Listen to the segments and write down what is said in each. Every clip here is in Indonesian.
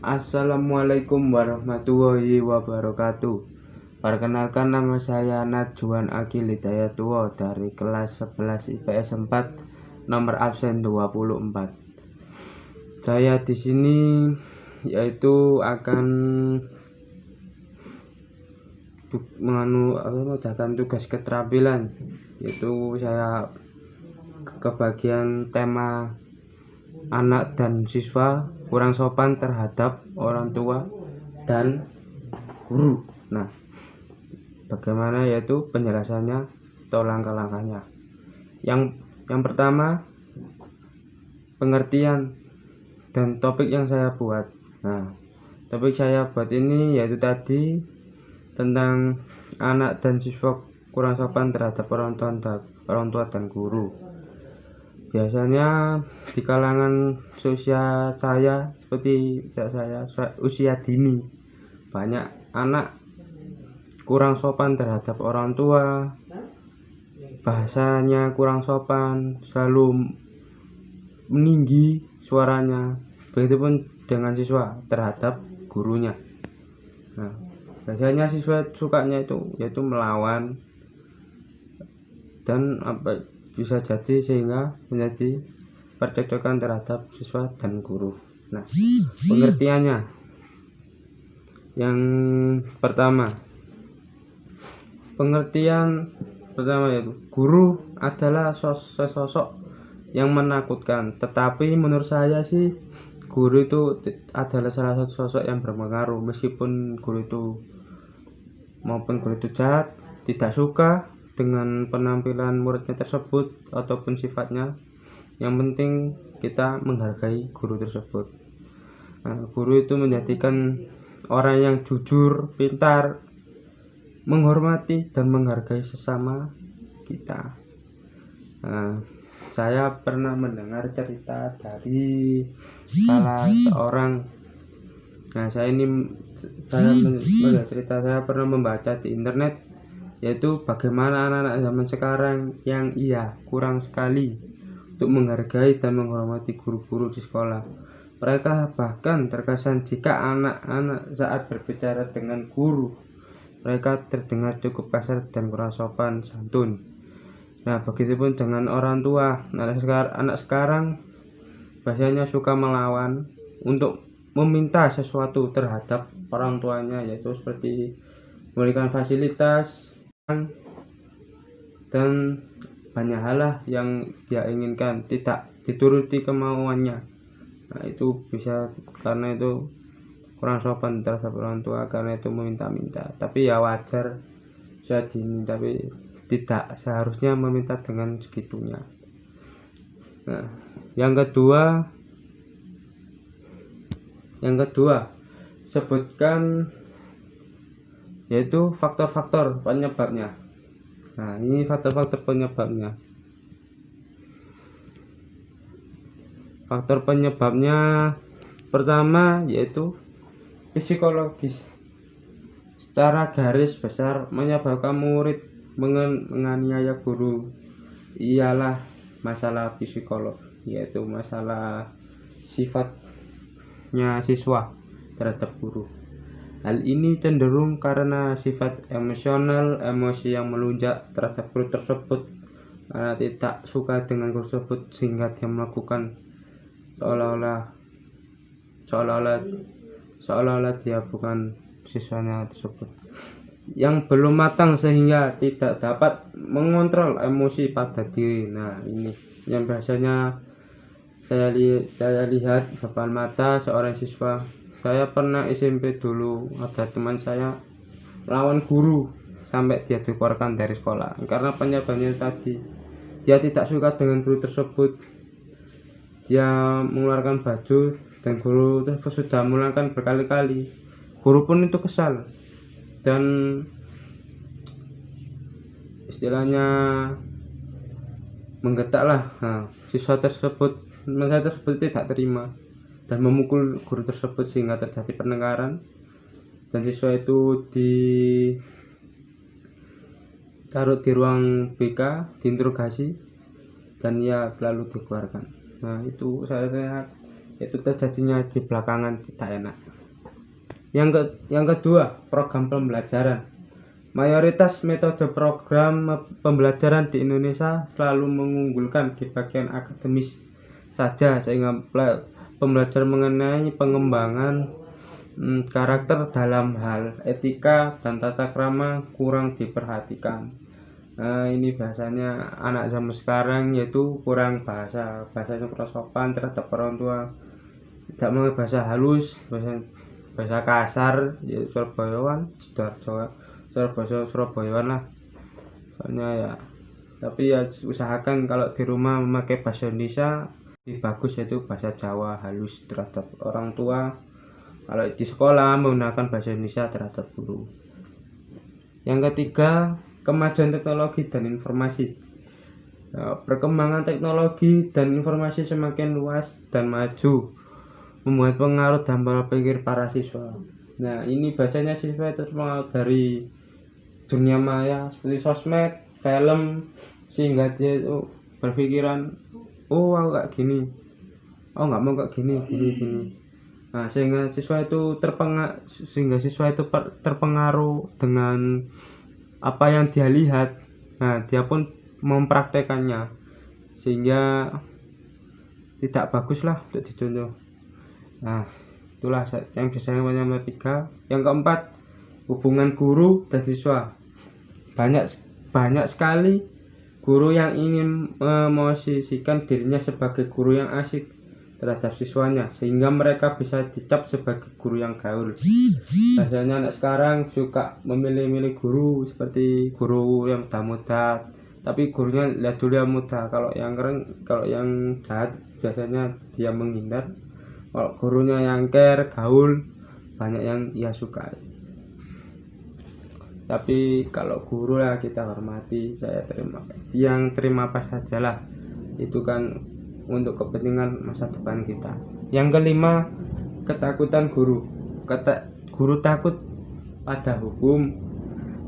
Assalamualaikum warahmatullahi wabarakatuh. Perkenalkan, nama saya Najwan Agil Hidayatullah dari kelas 11 IPS 4 nomor absen 24. Saya di sini yaitu akan mengerjakan tugas keterampilan, yaitu saya kebagian tema anak dan siswa kurang sopan terhadap orang tua dan guru. Nah, bagaimana yaitu penjelasannya atau langkah-langkahnya. Yang pertama, pengertian dan topik yang saya buat. Nah, topik saya buat ini yaitu tadi tentang anak dan siswa kurang sopan terhadap orang tua dan guru. Biasanya di kalangan sosial saya, seperti saya usia dini, banyak anak kurang sopan terhadap orang tua, bahasanya kurang sopan, selalu meninggi suaranya. Begitupun dengan siswa terhadap gurunya. Nah, biasanya siswa sukanya yaitu melawan, dan bisa jadi sehingga menjadi percekcokan terhadap siswa dan guru. Nah, pengertiannya yang pertama, yaitu guru adalah sosok yang menakutkan, tetapi menurut saya sih guru itu adalah salah satu sosok yang berpengaruh. Meskipun guru itu jahat, tidak suka dengan penampilan muridnya tersebut ataupun sifatnya, yang penting kita menghargai guru tersebut. Nah, guru itu menjadikan orang yang jujur, pintar, menghormati dan menghargai sesama kita. Nah, saya pernah mendengar cerita dari salah seorang. Nah, saya pernah membaca di internet, yaitu bagaimana anak-anak zaman sekarang yang kurang sekali untuk menghargai dan menghormati guru-guru di sekolah. Mereka bahkan terkesan jika anak-anak saat berbicara dengan guru, mereka terdengar cukup kasar dan kurang sopan santun. Nah, begitupun dengan orang tua. Anak sekarang biasanya suka melawan untuk meminta sesuatu terhadap orang tuanya, yaitu seperti memberikan fasilitas dan banyak hal yang dia inginkan, tidak dituruti kemauannya. Nah, itu bisa karena itu kurang sopan terhadap orang tua, karena itu meminta-minta. Tapi ya wajar saat ini, tapi tidak seharusnya meminta dengan segitunya. Nah, yang kedua, sebutkan yaitu faktor-faktor penyebabnya. Nah, ini faktor-faktor penyebabnya. Faktor penyebabnya pertama yaitu psikologis. Secara garis besar, menyebabkan murid menganiaya guru ialah masalah psikolog, yaitu masalah sifatnya siswa terhadap guru. Hal ini cenderung karena sifat emosi yang melunjak terhadap guru tersebut, karena tidak suka dengan guru tersebut sehingga dia melakukan seolah-olah dia bukan siswanya tersebut, yang belum matang sehingga tidak dapat mengontrol emosi pada diri. Nah, ini yang biasanya saya lihat depan mata seorang siswa. Saya pernah SMP dulu, ada teman saya lawan guru sampai dia dikeluarkan dari sekolah karena penyebabnya tadi, dia tidak suka dengan guru tersebut. Dia mengeluarkan baju dan guru tersebut sudah mengulangi berkali-kali. Guru pun itu kesal dan istilahnya menggetaklah. Nah, siswa tersebut tidak terima dan memukul guru tersebut sehingga terjadi pertengkaran, dan siswa itu ditaruh di ruang BK, diinterogasi, dan ia lalu dikeluarkan. Nah, itu saya itu terjadinya di belakangan tidak enak. Yang kedua, program pembelajaran. Mayoritas metode program pembelajaran di Indonesia selalu mengunggulkan di bagian akademis saja, sehingga pembelajaran mengenai pengembangan karakter dalam hal etika dan tata krama kurang diperhatikan. Nah, ini bahasanya anak zaman sekarang yaitu kurang bahasanya kurang sopan terhadap orang tua, tidak mengerti bahasa halus, bahasa kasar, ya Surabayawan, Surabayawan lah soalnya ya. Tapi ya usahakan kalau di rumah memakai bahasa Indonesia lebih bagus, yaitu bahasa Jawa halus terhadap orang tua. Kalau di sekolah menggunakan bahasa Indonesia terhadap guru. Yang ketiga, kemajuan teknologi dan informasi. Perkembangan teknologi dan informasi semakin luas dan maju, membuat pengaruh dan pola pikir para siswa. Nah, ini bacanya siswa itu terpengaruh dari dunia maya seperti sosmed, film, sehingga dia itu berpikiran, oh aku gak gini, oh nggak mau gak gini. Nah, sehingga siswa itu terpengaruh dengan apa yang dia lihat. Nah, dia pun mempraktekannya, sehingga tidak bagus lah untuk dicontoh. Nah, itulah yang bisa nomor 3. Yang keempat, hubungan guru dan siswa. Banyak sekali guru yang ingin memosisikan dirinya sebagai guru yang asik terhadap siswanya, sehingga mereka bisa dicap sebagai guru yang gaul. Biasanya anak sekarang suka memilih-milih guru seperti guru yang muda, tapi gurunya lihat dulu yang muda. Kalau yang keren, kalau yang jahat biasanya dia menghindar. Kalau gurunya yang care, gaul, banyak yang ia suka. Tapi kalau guru lah kita hormati, saya terima apa saja lah, itu kan untuk kepentingan masa depan kita. Yang kelima, ketakutan guru. Guru takut pada hukum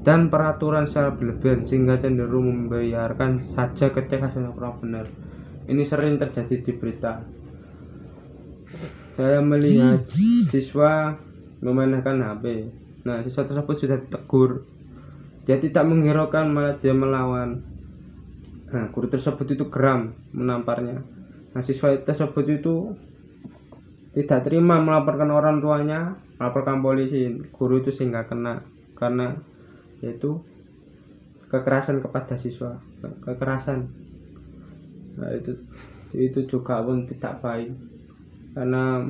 dan peraturan secara berlebihan, sehingga cenderung membiarkan saja ketika hasilnya kurang benar. Ini sering terjadi di berita. Saya melihat siswa memainkan HP. Nah, siswa tersebut sudah ditegur. Dia tidak menghiraukan, malah dia melawan. Nah, guru tersebut itu geram menamparnya. Nah, siswa tersebut itu tidak terima, melaporkan orang tuanya, melaporkan polisi. Guru itu sehingga kena, karena yaitu kekerasan kepada siswa, kekerasan. Nah, itu juga pun tidak baik, karena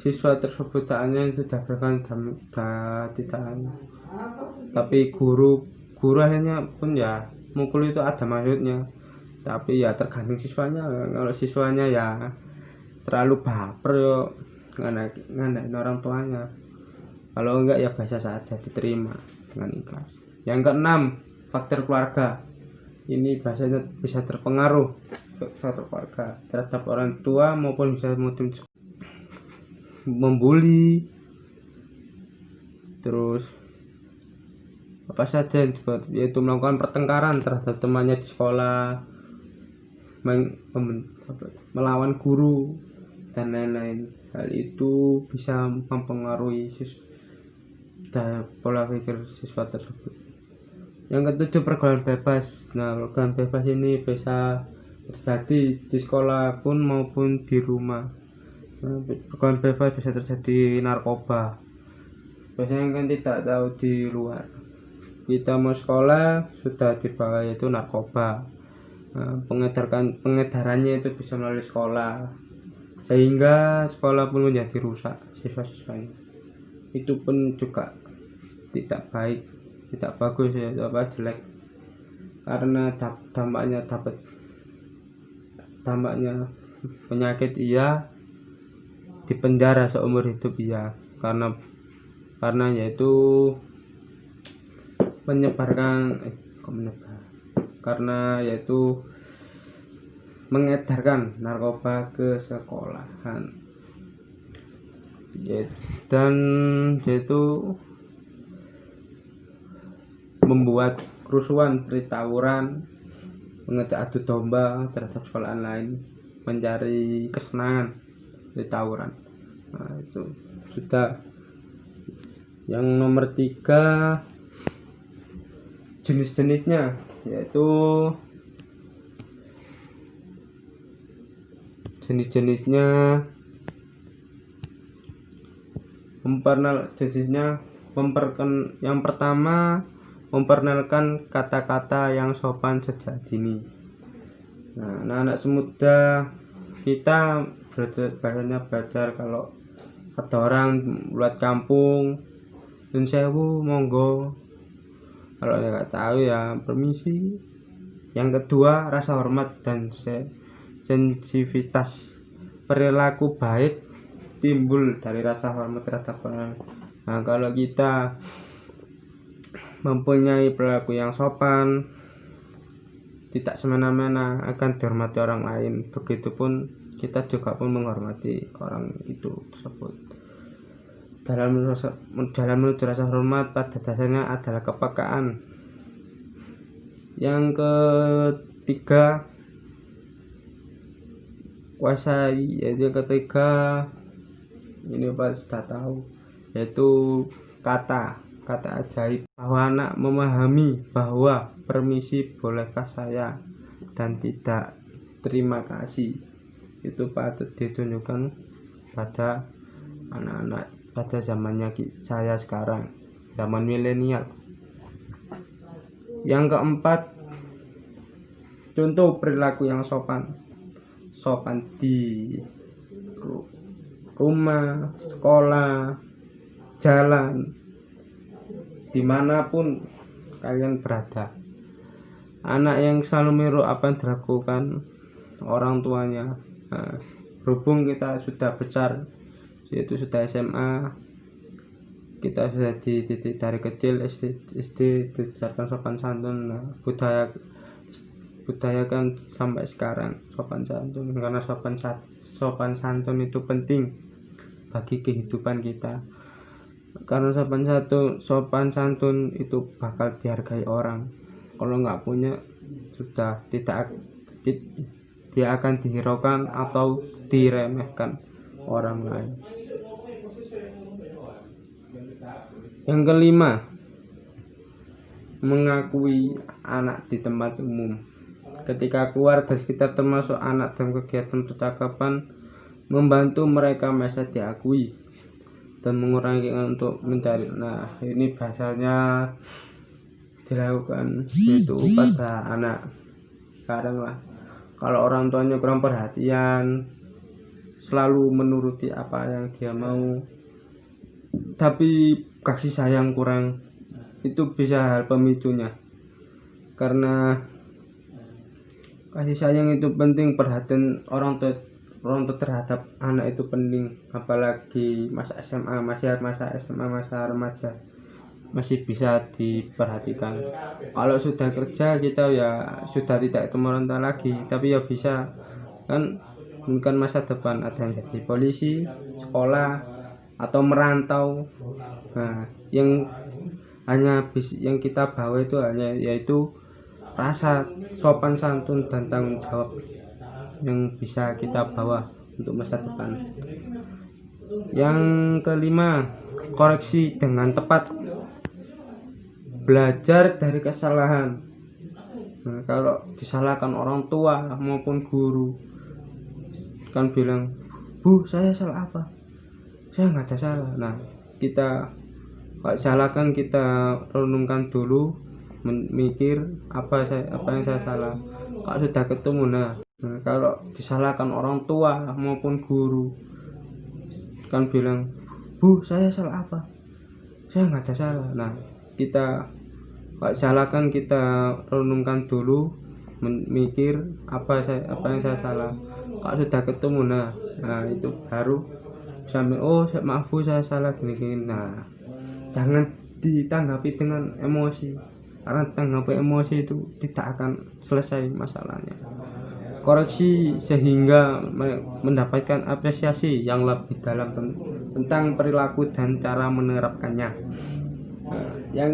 siswa tersebut hanya sudah berikan tidak, tapi guru akhirnya pun ya mukul itu ada maksudnya, tapi ya tergantung siswanya. Kalau siswanya ya terlalu baper yo ngandalin orang tuanya, kalau enggak ya biasa saja, diterima dengan ikhlas. Yang keenam, faktor keluarga. Ini biasanya bisa terpengaruh faktor keluarga terhadap orang tua, maupun bisa membuli, terus apa saja yaitu melakukan pertengkaran terhadap temannya di sekolah, melawan guru dan lain-lain. Hal itu bisa mempengaruhi pola pikir siswa tersebut. Yang ketujuh, pergaulan bebas. Nah, pergaulan bebas ini bisa terjadi di sekolah pun maupun di rumah. Nah, pergaulan bebas bisa terjadi narkoba. Biasanya kan tidak tahu di luar. Kita mau sekolah sudah dibawa yaitu narkoba. Nah, pengedarannya itu bisa melalui sekolah, sehingga sekolah pun menjadi rusak siswa-siswanya. Itu pun juga tidak baik, tidak bagus ya, jelek, karena dampaknya penyakit iya, dipenjara seumur hidup iya, karena yaitu karena yaitu mengedarkan narkoba ke sekolahan, dan yaitu membuat kerusuhan, seperti tawuran, mengejak adu domba terhadap sekolahan lain, mencari kesenangan di tawuran. Nah, itu sudah. Yang nomor 3, jenis-jenisnya, yaitu yang pertama, memperkenalkan kata-kata yang sopan sejak dini. Nah, anak-anak semuda kita belajar kalau ada orang buat kampung, "Nun sewu, monggo." Kalau nggak tahu ya permisi. Yang kedua, rasa hormat dan sensitivitas. Perilaku baik timbul dari rasa hormat terhadap orang. Nah, kalau kita mempunyai perilaku yang sopan, tidak semena-mena, akan dihormati orang lain. Begitupun kita juga pun menghormati orang itu tersebut. Dalam menuju rasa hormat pada dasarnya adalah kepekaan. Yang ketiga, kuasai, yaitu ini Pak sudah tahu, yaitu kata ajaib, bahwa anak memahami bahwa permisi, bolehkah saya, dan tidak, terima kasih, itu patut ditunjukkan pada anak-anak pada zamannya saya sekarang, zaman milenial. Yang keempat, contoh perilaku yang sopan di rumah, sekolah, jalan, dimanapun kalian berada. Anak yang selalu meniru apa yang dilakukan orang tuanya. Nah, berhubung kita sudah besar, yaitu sudah SMA, kita sudah dididik dari kecil, SD diajarkan sopan santun. Nah, budayakan sampai sekarang sopan santun, karena sopan santun itu penting bagi kehidupan kita. Karena sopan santun itu bakal dihargai orang. Kalau nggak punya, sudah dia akan dihiraukan atau diremehkan orang lain. Yang kelima, mengakui anak di tempat umum. Ketika keluar dari sekitar, termasuk anak dalam kegiatan percakapan, membantu mereka merasa diakui dan mengurangi untuk mencari. Nah, ini biasanya dilakukan itu pada anak sekarang lah. Kalau orang tuanya kurang perhatian, selalu menuruti apa yang dia mau, tapi kasih sayang kurang, itu bisa hal pemicunya. Karena kasih sayang itu penting, perhatian orang tua terhadap anak itu penting, apalagi masa SMA, masa remaja, masih bisa diperhatikan. Kalau sudah kerja, kita ya sudah tidak ketemu orang tua lagi, tapi ya bisa kan, mungkin masa depan ada yang jadi polisi, sekolah, atau merantau. Nah, yang kita bawa itu yaitu rasa sopan santun dan tanggung jawab yang bisa kita bawa untuk masa depan. Yang kelima, koreksi dengan tepat. Belajar dari kesalahan. Nah, kalau disalahkan orang tua maupun guru, kan bilang, "Bu, saya salah apa? Saya nggak ada salah." Nah, kita kalau salahkan, kita renungkan dulu, mikir apa yang saya salah. Kalau sudah ketemu, nah kalau disalahkan orang tua maupun guru, kan bilang, "Bu, saya salah apa? Saya nggak ada salah." Nah, kita kalau salahkan, kita renungkan dulu, mikir apa yang saya salah. Kalau sudah ketemu, nah itu baru sampai, "Oh, maaf Bu, saya salah gini-gini." Nah, jangan ditanggapi dengan emosi, karena tanggapi emosi itu tidak akan selesai masalahnya. Koreksi sehingga mendapatkan apresiasi yang lebih dalam tentang perilaku dan cara menerapkannya. Nah, yang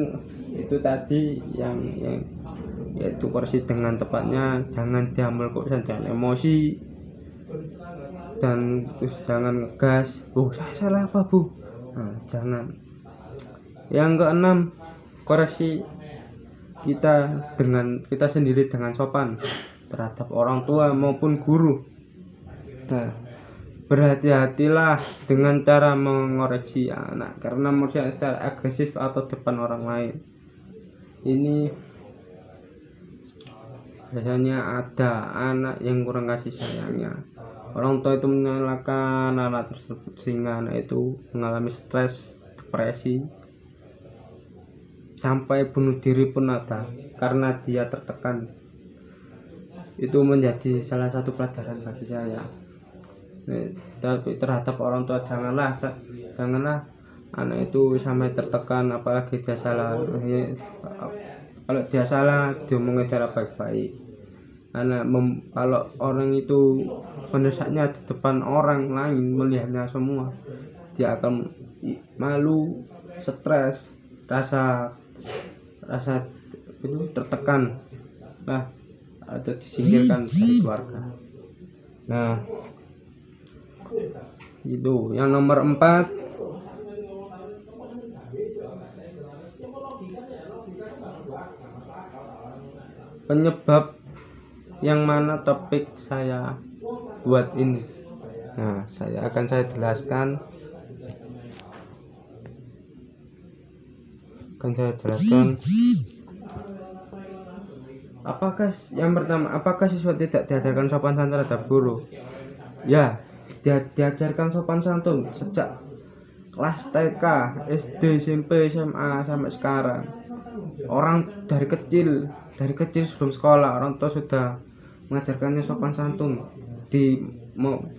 itu tadi yang yaitu koreksi dengan tepatnya, jangan diambil keputusan dengan emosi, dan terus jangan ngegas, saya salah apa bu, nah, jangan. Yang keenam, koreksi kita sendiri dengan sopan terhadap orang tua maupun guru. Nah, berhati-hatilah dengan cara mengoreksi anak karena mereka secara agresif atau depan orang lain. Ini biasanya ada anak yang kurang kasih sayangnya. Orang tua itu menyalahkan anak tersebut sehingga anak itu mengalami stres, depresi, sampai bunuh diri pun ada karena dia tertekan. Itu menjadi salah satu pelajaran bagi saya. Tapi terhadap orang tua janganlah anak itu sampai tertekan, apalagi dia salah. Kalau dia salah diomongin cara baik-baik. Kalau orang itu mendesaknya di depan orang lain melihatnya semua, dia akan malu, stres, rasa itu tertekan, atau disingkirkan dari keluarga. Nah, itu yang nomor 4, penyebab yang mana topik saya buat ini. Nah, saya jelaskan apakah siswa tidak diajarkan sopan santun terhadap guru? Ya, diajarkan sopan santun sejak kelas TK, SD, SMP, SMA sampai sekarang. Orang dari kecil sebelum sekolah orang tua sudah mengajarkannya sopan santun.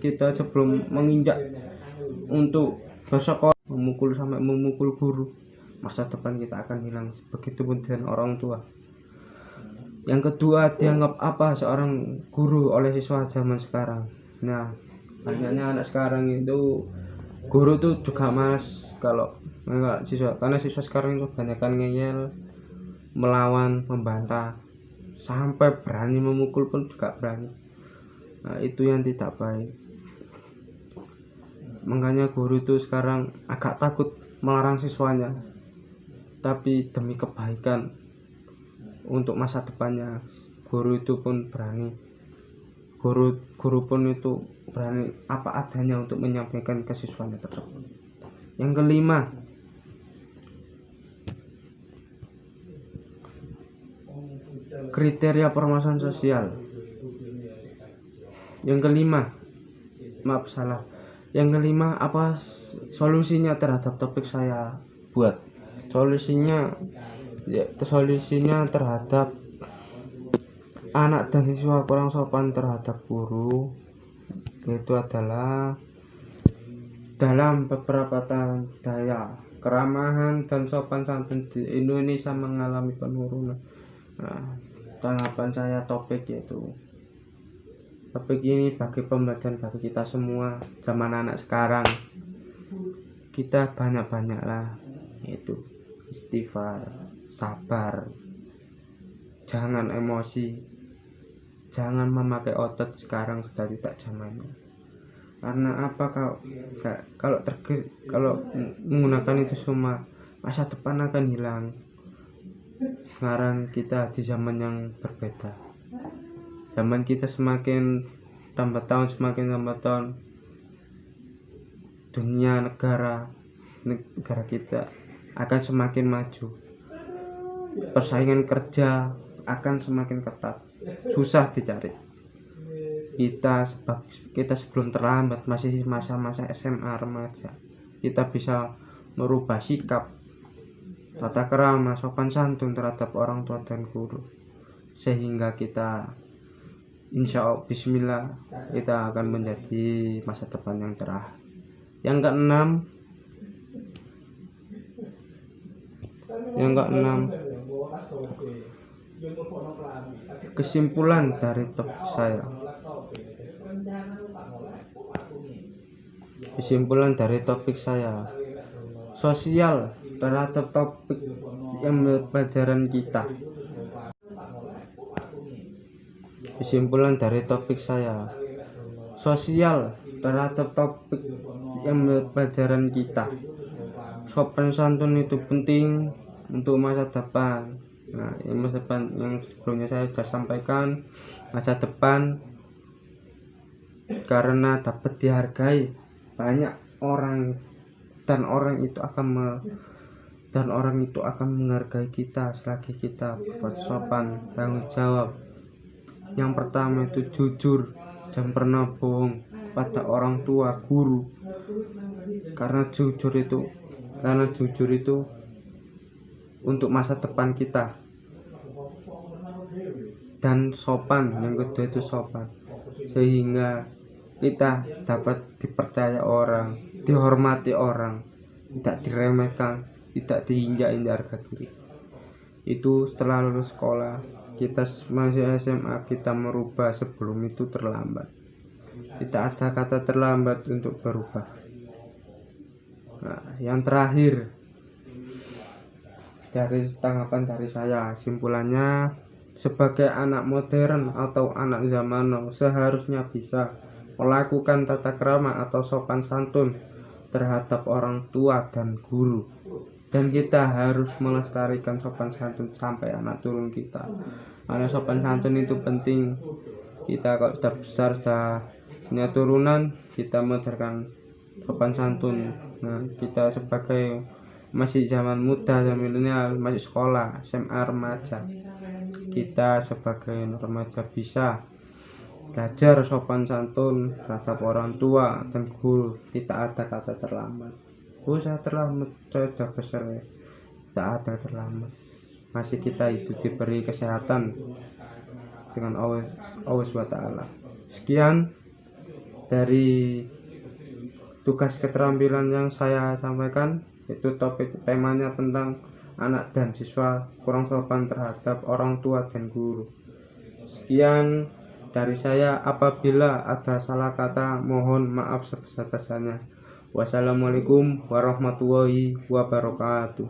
Kita sebelum menginjak untuk bersekolah memukul guru, masa depan kita akan hilang. Begitupun dengan orang tua. Yang kedua, dianggap apa seorang guru oleh siswa zaman sekarang. Nah, banyaknya anak sekarang itu guru tuh juga malas kalau enggak siswa, karena siswa sekarang itu kebanyakan ngeyel, melawan, membantah, sampai berani memukul pun juga berani. Nah, itu yang tidak baik. Makanya guru itu sekarang agak takut melarang siswanya, tapi demi kebaikan untuk masa depannya, guru itu pun berani. Guru pun itu berani apa adanya untuk menyampaikan ke siswanya tersebut. Yang kelima, kriteria permasalahan sosial. Yang kelima, apa solusinya terhadap topik saya buat? Solusinya terhadap anak dan siswa kurang sopan terhadap guru, itu adalah dalam beberapa tahun budaya keramahan dan sopan santun di Indonesia mengalami penurunan. Nah, tanggapan saya topik ini bagi pembelajaran bagi kita semua zaman anak sekarang. Kita banyak-banyaklah itu istighfar, sabar, jangan emosi, jangan memakai otot, sekarang sudah tidak zamannya. Karena apa, kalau menggunakan itu semua, masa depan akan hilang. Sekarang kita di zaman yang berbeda. Zaman kita semakin tambah tahun, dunia negara kita akan semakin maju. Persaingan kerja akan semakin ketat, susah dicari. Kita sebelum terlambat, masih masa-masa SMA remaja, kita bisa merubah sikap, tata krama, sopan santun terhadap orang tua dan guru, sehingga kita insya Allah bismillah kita akan menjadi masa depan yang cerah. Yang keenam, kesimpulan dari topik saya. Sosial terhadap topik yang pelajaran kita. Kesimpulan dari topik saya. Sosial terhadap topik yang menurut pelajaran kita. Sopan santun itu penting untuk masa depan. Nah, masa depan yang sebelumnya saya sudah sampaikan, masa depan karena dapat dihargai banyak orang dan orang itu akan menghargai kita selagi kita berbuat sopan, tanggung jawab. Yang pertama itu jujur, jangan pernah bohong pada orang tua, guru. Karena jujur itu untuk masa depan kita. Dan sopan, yang kedua itu sopan, sehingga kita dapat dipercaya orang, dihormati orang, tidak diremehkan, tidak diinjak-injak harga diri. Itu setelah lulus sekolah, kita masih SMA, kita merubah, sebelum itu terlambat. Tidak ada kata terlambat untuk berubah. Nah, yang terakhir dari tanggapan dari saya, simpulannya, sebagai anak modern atau anak zaman now, seharusnya bisa melakukan tata krama atau sopan santun terhadap orang tua dan guru. Dan kita harus melestarikan sopan santun sampai anak turun kita. Karena sopan santun itu penting. Kita kalau sudah besar, sudah punya turunan, kita mengajarkan sopan santun. Nah, kita sebagai masih zaman muda, zaman milenial, masih sekolah, SMA, remaja, kita sebagai remaja bisa belajar sopan santun terhadap orang tua dan guru. Tidak ada kata terlambat. Saya terlambat, saya sudah besar ya. Tidak ada terlambat. Masih kita itu diberi kesehatan dengan Allah SWT. Sekian dari tugas keterampilan yang saya sampaikan. Itu topik temanya tentang anak dan siswa kurang sopan terhadap orang tua dan guru. Sekian dari saya. Apabila ada salah kata, mohon maaf sebesar-besarnya. Wassalamualaikum warahmatullahi wabarakatuh.